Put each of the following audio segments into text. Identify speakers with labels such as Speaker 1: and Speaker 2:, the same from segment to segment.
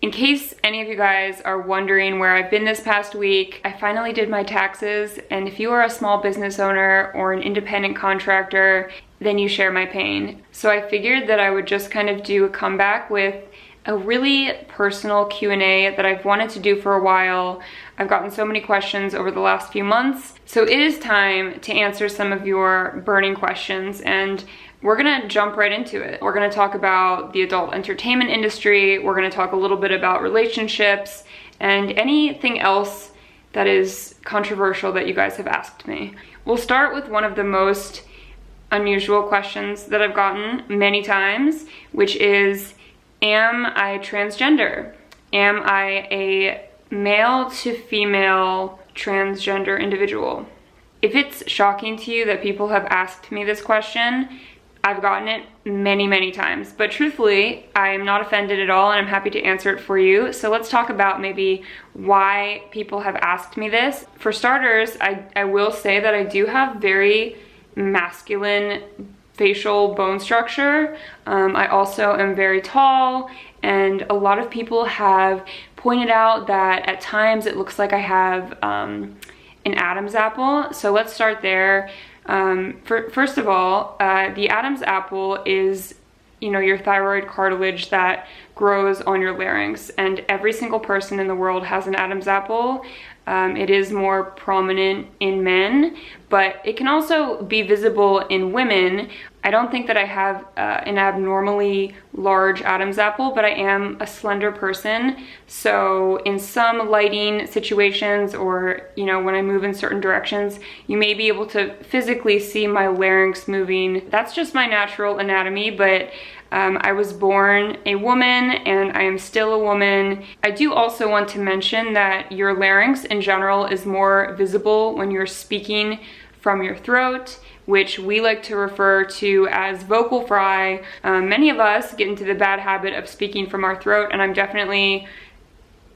Speaker 1: In case any of you guys are wondering where I've been this past week, I finally did my taxes, and if you are a small business owner or an independent contractor, then you share my pain. So I figured that I would just kind of do a comeback with a really personal Q&A that I've wanted to do for a while. I've gotten so many questions over the last few months, so it is time to answer some of your burning questions, and we're gonna jump right into it. We're gonna talk about the adult entertainment industry, we're gonna talk a little bit about relationships, and anything else that is controversial that you guys have asked me. We'll start with one of the most unusual questions that I've gotten many times, which is, am I transgender? Am I a male to female transgender individual? If it's shocking to you that people have asked me this question, I've gotten it many times, but truthfully, I am not offended at all and I'm happy to answer it for you. So let's talk about maybe why people have asked me this. For starters, I will say that I do have very masculine facial bone structure. I also am very tall, and a lot of people have pointed out that at times it looks like I have an Adam's apple. So let's start there. First of all, the Adam's apple is, your thyroid cartilage that grows on your larynx, and every single person in the world has an Adam's apple. It is more prominent in men, but it can also be visible in women. I don't think that I have an abnormally large Adam's apple, but I am a slender person. So in some lighting situations, or when I move in certain directions, you may be able to physically see my larynx moving. That's just my natural anatomy, but I was born a woman and I am still a woman. I do also want to mention that your larynx in general is more visible when you're speaking from your throat, which we like to refer to as vocal fry. Many of us get into the bad habit of speaking from our throat, and I'm definitely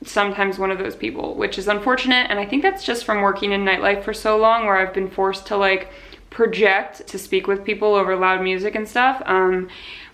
Speaker 1: sometimes one of those people, which is unfortunate. And I think that's just from working in nightlife for so long, where I've been forced to project to speak with people over loud music and stuff.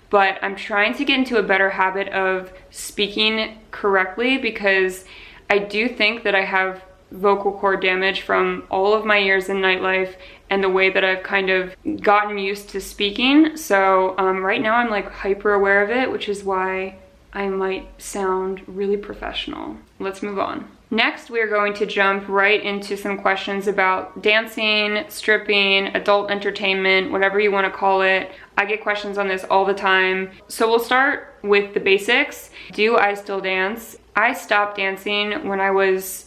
Speaker 1: But I'm trying to get into a better habit of speaking correctly, because I do think that I have vocal cord damage from all of my years in nightlife and the way that I've kind of gotten used to speaking. So right now I'm hyper aware of it, which is why I might sound really professional. Let's move on. Next, we're going to jump right into some questions about dancing, stripping, adult entertainment, whatever you want to call it. I get questions on this all the time. So we'll start with the basics. Do I still dance? I stopped dancing when I was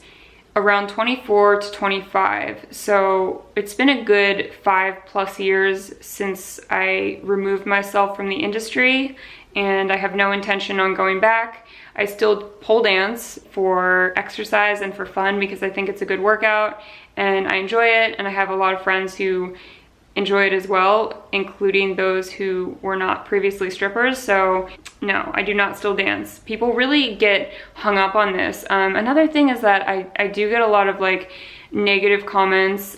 Speaker 1: around 24 to 25. So it's been a good 5+ years since I removed myself from the industry, and I have no intention on going back. I still pole dance for exercise and for fun because I think it's a good workout and I enjoy it, and I have a lot of friends who enjoy it as well, including those who were not previously strippers. So no, I do not still dance. People really get hung up on this. Another thing is that I do get a lot of negative comments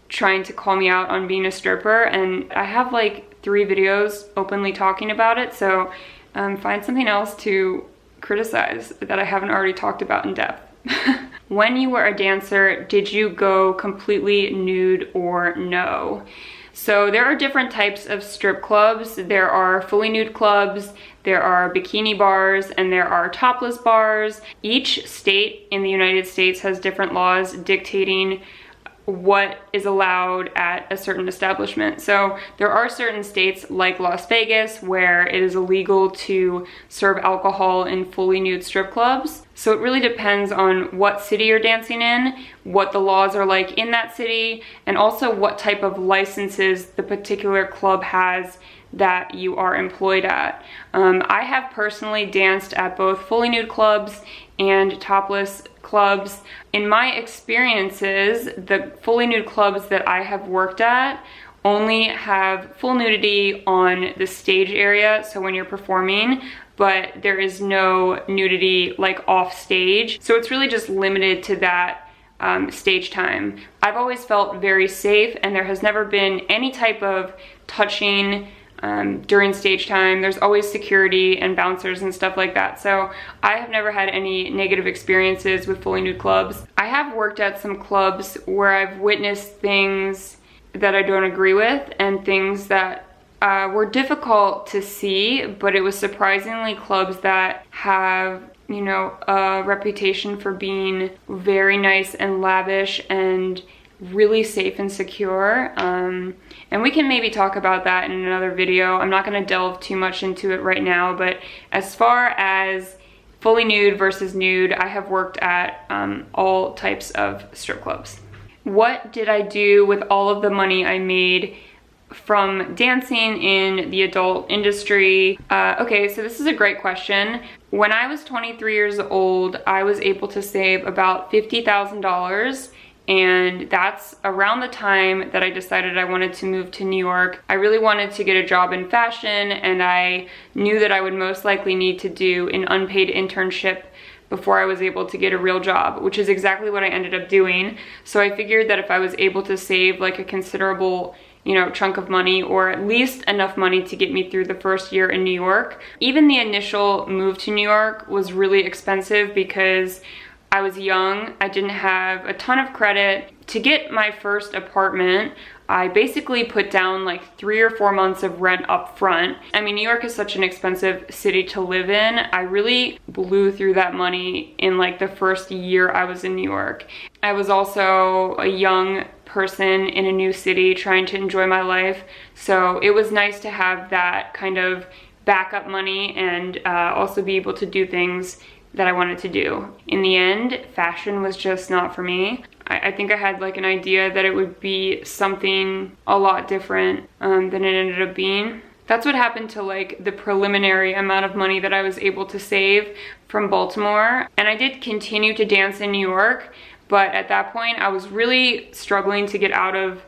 Speaker 1: trying to call me out on being a stripper, and I have 3 videos openly talking about it, so find something else to criticize that I haven't already talked about in depth. When you were a dancer, did you go completely nude or no? So there are different types of strip clubs. There are fully nude clubs, there are bikini bars, and there are topless bars. Each state in the United States has different laws dictating what is allowed at a certain establishment. So there are certain states like Las Vegas where it is illegal to serve alcohol in fully nude strip clubs. So it really depends on what city you're dancing in, what the laws are like in that city, and also what type of licenses the particular club has that you are employed at. I have personally danced at both fully nude clubs and topless clubs. In my experiences, the fully nude clubs that I have worked at only have full nudity on the stage area, so when you're performing, but there is no nudity off stage. So it's really just limited to that stage time. I've always felt very safe, and there has never been any type of touching during stage time. There's always security and bouncers and stuff like that. So I have never had any negative experiences with fully nude clubs. I have worked at some clubs where I've witnessed things that I don't agree with and things that were difficult to see, but it was surprisingly clubs that have, you know, a reputation for being very nice and lavish and really safe and secure. And we can maybe talk about that in another video. I'm not going to delve too much into it right now, but as far as fully nude versus nude, I have worked at all types of strip clubs. What did I do with all of the money I made from dancing in the adult industry? Okay, so this is a great question. When I was 23 years old, I was able to save about $50,000, and that's around the time that I decided I wanted to move to New York. I really wanted to get a job in fashion, and I knew that I would most likely need to do an unpaid internship before I was able to get a real job, which is exactly what I ended up doing. So I figured that if I was able to save like a considerable, you know, chunk of money, or at least enough money to get me through the first year in New York. Even the initial move to New York was really expensive because I was young, I didn't have a ton of credit. To get my first apartment, I basically put down like 3 or 4 months of rent up front. I mean, New York is such an expensive city to live in. I really blew through that money in like the first year I was in New York. I was also a young person in a new city trying to enjoy my life, so it was nice to have that kind of backup money and also be able to do things that I wanted to do. In the end, fashion was just not for me. I think I had like an idea that it would be something a lot different than it ended up being. That's what happened to like the preliminary amount of money that I was able to save from Baltimore. And I did continue to dance in New York, but at that point I was really struggling to get out of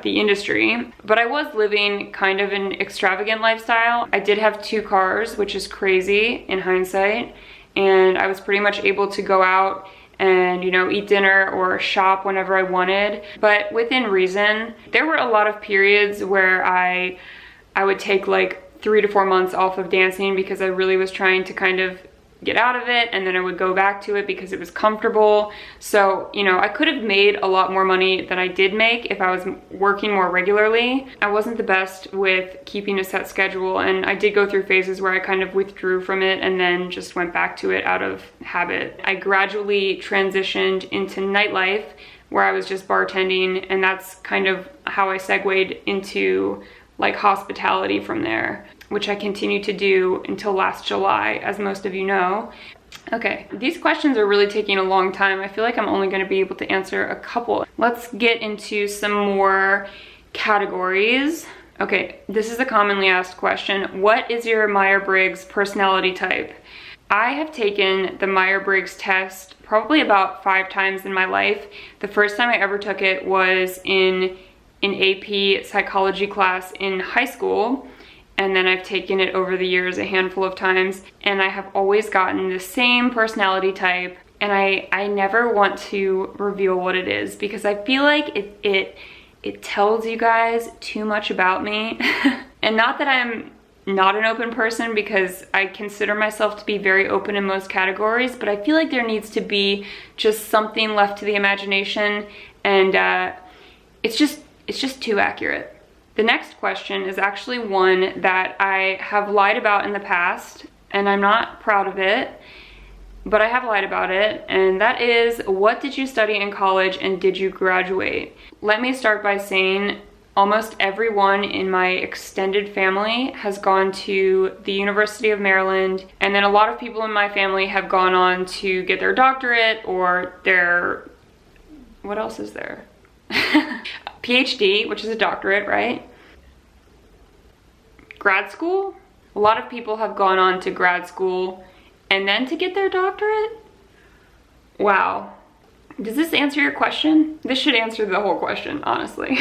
Speaker 1: the industry. But I was living kind of an extravagant lifestyle. I did have 2 cars, which is crazy in hindsight. And I was pretty much able to go out and, you know, eat dinner or shop whenever I wanted, but within reason. There were a lot of periods where I would take like 3 to 4 months off of dancing because I really was trying to kind of get out of it, and then I would go back to it because it was comfortable. So, you know, I could have made a lot more money than I did make if I was working more regularly. I wasn't the best with keeping a set schedule, and I did go through phases where I kind of withdrew from it and then just went back to it out of habit. I gradually transitioned into nightlife where I was just bartending, and that's kind of how I segued into like hospitality from there, which I continued to do until last July, as most of you know. Okay, these questions are really taking a long time. I feel like I'm only going to be able to answer a couple. Let's get into some more categories. Okay, this is a commonly asked question. What is your Myers-Briggs personality type? I have taken the Myers-Briggs test probably about 5 times in my life. The first time I ever took it was in an AP psychology class in high school. And then I've taken it over the years a handful of times, and I have always gotten the same personality type, and I never want to reveal what it is because I feel like it tells you guys too much about me. And not that I'm not an open person, because I consider myself to be very open in most categories, but I feel like there needs to be just something left to the imagination, and it's just too accurate. The next question is actually one that I have lied about in the past, and I'm not proud of it, but I have lied about it, and that is, what did you study in college and did you graduate? Let me start by saying almost everyone in my extended family has gone to the University of Maryland, and then a lot of people in my family have gone on to get their doctorate or their, what else is there? PhD, which is a doctorate, right? Grad school? A lot of people have gone on to grad school and then to get their doctorate? Wow. Does this answer your question? This should answer the whole question, honestly.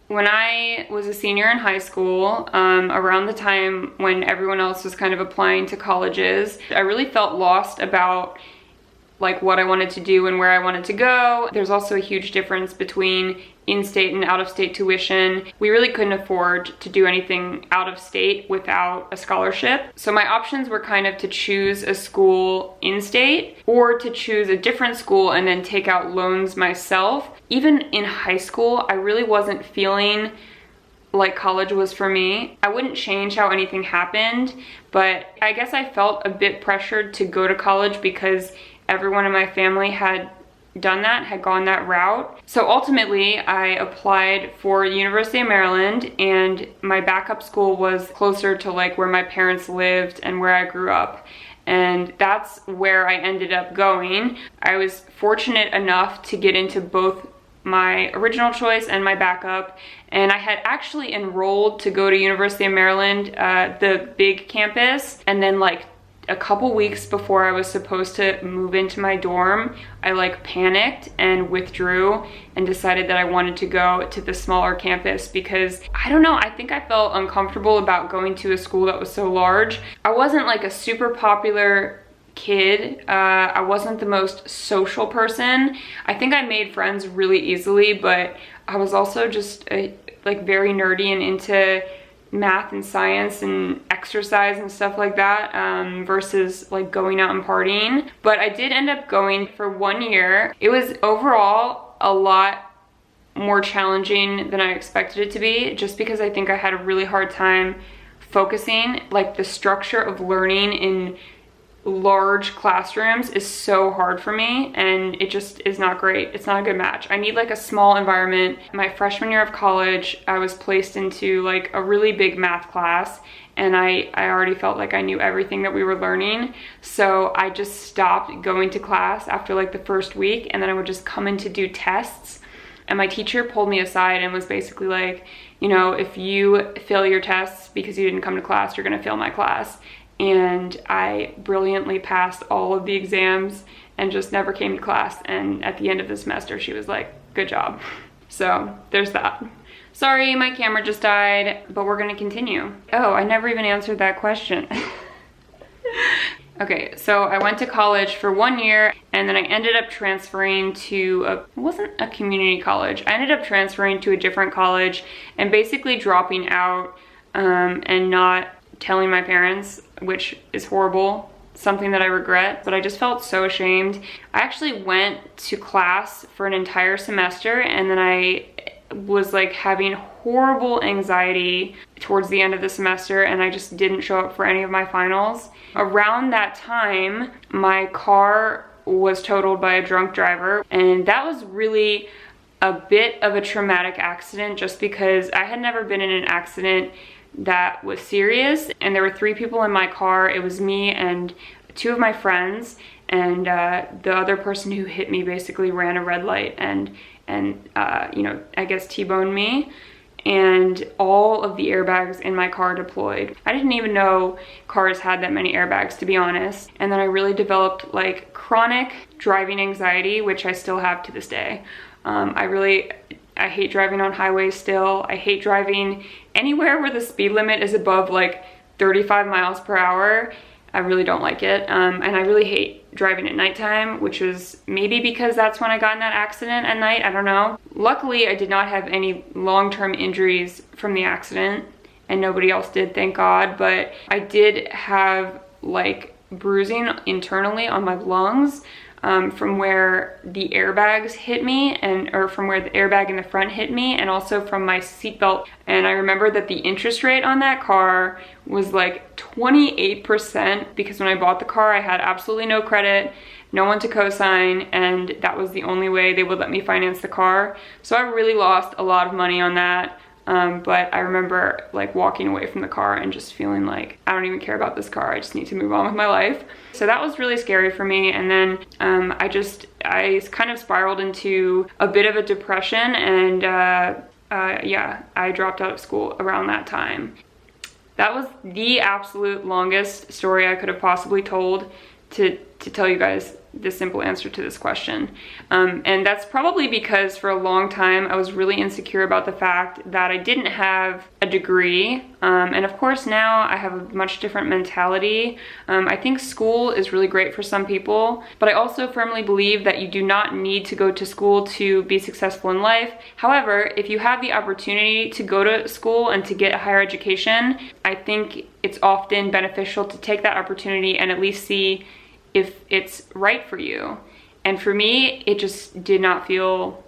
Speaker 1: When I was a senior in high school, around the time when everyone else was kind of applying to colleges, I really felt lost about like what I wanted to do and where I wanted to go. There's also a huge difference between in-state and out-of-state tuition. We really couldn't afford to do anything out of state without a scholarship. So my options were kind of to choose a school in-state or to choose a different school and then take out loans myself. Even in high school, I really wasn't feeling like college was for me. I wouldn't change how anything happened, but I guess I felt a bit pressured to go to college because everyone in my family had done that, had gone that route. So ultimately, I applied for the University of Maryland, and my backup school was closer to like where my parents lived and where I grew up. And that's where I ended up going. I was fortunate enough to get into both my original choice and my backup, and I had actually enrolled to go to University of Maryland, the big campus, and then like a couple weeks before I was supposed to move into my dorm, I like panicked and withdrew and decided that I wanted to go to the smaller campus because I don't know, I think I felt uncomfortable about going to a school that was so large. I wasn't like a super popular kid. I wasn't the most social person. I think I made friends really easily, but I was also just like very nerdy and into math and science and exercise and stuff like that, versus like going out and partying. But I did end up going for 1 year. It was overall a lot more challenging than I expected it to be, just because I think I had a really hard time focusing. Like the structure of learning in large classrooms is so hard for me, and it just is not great. It's not a good match. I need like a small environment. My freshman year of college, I was placed into like a really big math class, and I already felt like I knew everything that we were learning. So I just stopped going to class after like the first week, and then I would just come in to do tests. And my teacher pulled me aside and was basically like, you know, if you fail your tests because you didn't come to class, you're gonna fail my class. And I brilliantly passed all of the exams and just never came to class. And at the end of the semester, she was like, good job. So there's that. Sorry, my camera just died, but we're gonna continue. Oh, I never even answered that question. Okay, so I went to college for 1 year, and then I ended up transferring to it wasn't a community college. I ended up transferring to a different college and basically dropping out and not telling my parents, which is horrible, something that I regret, but I just felt so ashamed. I actually went to class for an entire semester, and then I was like having horrible anxiety towards the end of the semester, and I just didn't show up for any of my finals. Around that time, my car was totaled by a drunk driver, and that was really a bit of a traumatic accident just because I had never been in an accident that was serious, and there were 3 people in my car. It was me and 2 of my friends, and the other person who hit me basically ran a red light and you know, I guess T-boned me, and all of the airbags in my car deployed. I didn't even know cars had that many airbags, to be honest. And then I really developed like chronic driving anxiety, which I still have to this day. I hate driving on highways still. I hate driving anywhere where the speed limit is above like 35 miles per hour. I really don't like it. And I really hate driving at nighttime, which was maybe because that's when I got in that accident at night. I don't know. Luckily, I did not have any long-term injuries from the accident, and nobody else did, thank God. But I did have like bruising internally on my lungs, from where the airbags hit me, or from where the airbag in the front hit me, and also from my seatbelt. And I remember that the interest rate on that car was like 28%, because when I bought the car, I had absolutely no credit, no one to co-sign, and that was the only way they would let me finance the car. So I really lost a lot of money on that. But I remember like walking away from the car and just feeling like, I don't even care about this car, I just need to move on with my life. So that was really scary for me. And then I kind of spiraled into a bit of a depression, and yeah, I dropped out of school around that time. That was the absolute longest story I could have possibly told to tell you guys the simple answer to this question. And that's probably because for a long time I was really insecure about the fact that I didn't have a degree. And of course now I have a much different mentality. I think school is really great for some people, but I also firmly believe that you do not need to go to school to be successful in life. However, if you have the opportunity to go to school and to get a higher education, I think it's often beneficial to take that opportunity and at least see if it's right for you. And for me, it just did not feel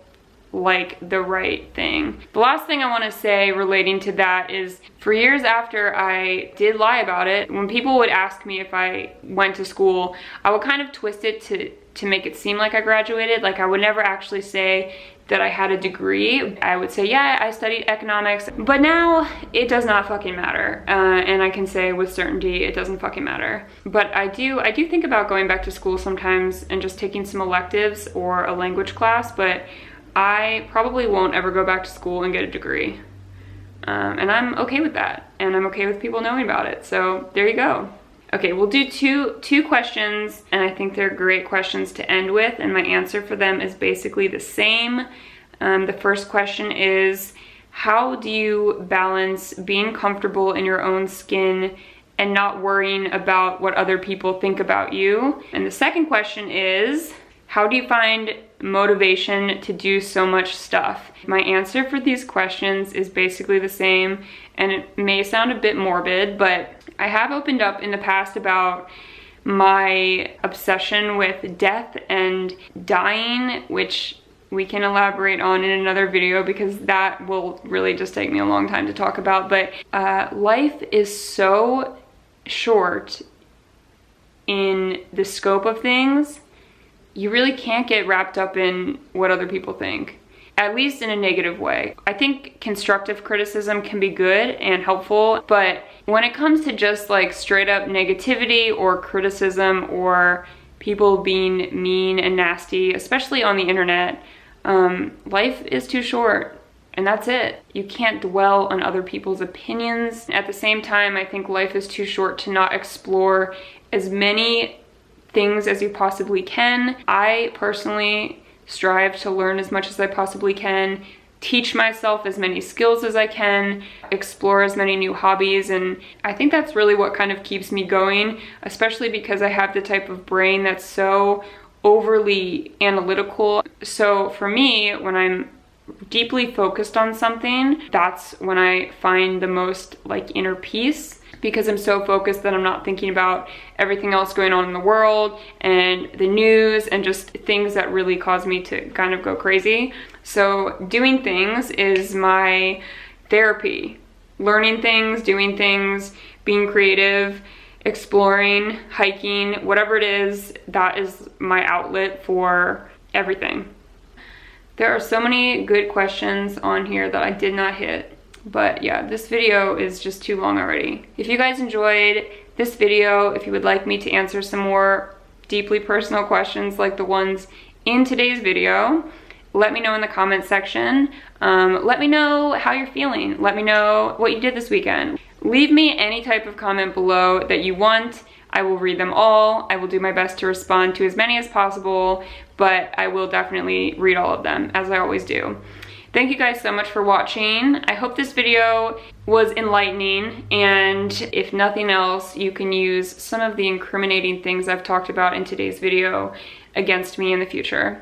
Speaker 1: like the right thing. The last thing I want to say relating to that is, for years after I did lie about it, when people would ask me if I went to school, I would kind of twist it to make it seem like I graduated. Like, I would never actually say that I had a degree. I would say, yeah, I studied economics, but now it does not fucking matter. And I can say with certainty, it doesn't fucking matter. But I do think about going back to school sometimes and just taking some electives or a language class, but I probably won't ever go back to school and get a degree. And I'm okay with that. And I'm okay with people knowing about it. So there you go. Okay, we'll do two questions, and I think they're great questions to end with, and my answer for them is basically the same. The first question is, how do you balance being comfortable in your own skin and not worrying about what other people think about you? And the second question is, how do you find motivation to do so much stuff? My answer for these questions is basically the same, and it may sound a bit morbid, but I have opened up in the past about my obsession with death and dying, which we can elaborate on in another video because that will really just take me a long time to talk about. But life is so short in the scope of things, you really can't get wrapped up in what other people think, at least in a negative way. I think constructive criticism can be good and helpful, but when it comes to just like straight up negativity or criticism or people being mean and nasty, especially on the internet, life is too short. And that's it. You can't dwell on other people's opinions. At the same time, I think life is too short to not explore as many things as you possibly can. I personally strive to learn as much as I possibly can, teach myself as many skills as I can, explore as many new hobbies, and I think that's really what kind of keeps me going, especially because I have the type of brain that's so overly analytical. So for me, when I'm deeply focused on something, that's when I find the most like inner peace, because I'm so focused that I'm not thinking about everything else going on in the world and the news and just things that really cause me to kind of go crazy. So doing things is my therapy. Learning things, doing things, being creative, exploring, hiking, whatever it is, that is my outlet for everything. There are so many good questions on here that I did not hit. But yeah, this video is just too long already. If you guys enjoyed this video, if you would like me to answer some more deeply personal questions like the ones in today's video, let me know in the comment section. Let me know how you're feeling. Let me know what you did this weekend. Leave me any type of comment below that you want. I will read them all. I will do my best to respond to as many as possible, but I will definitely read all of them, as I always do. Thank you guys so much for watching. I hope this video was enlightening, and if nothing else, you can use some of the incriminating things I've talked about in today's video against me in the future.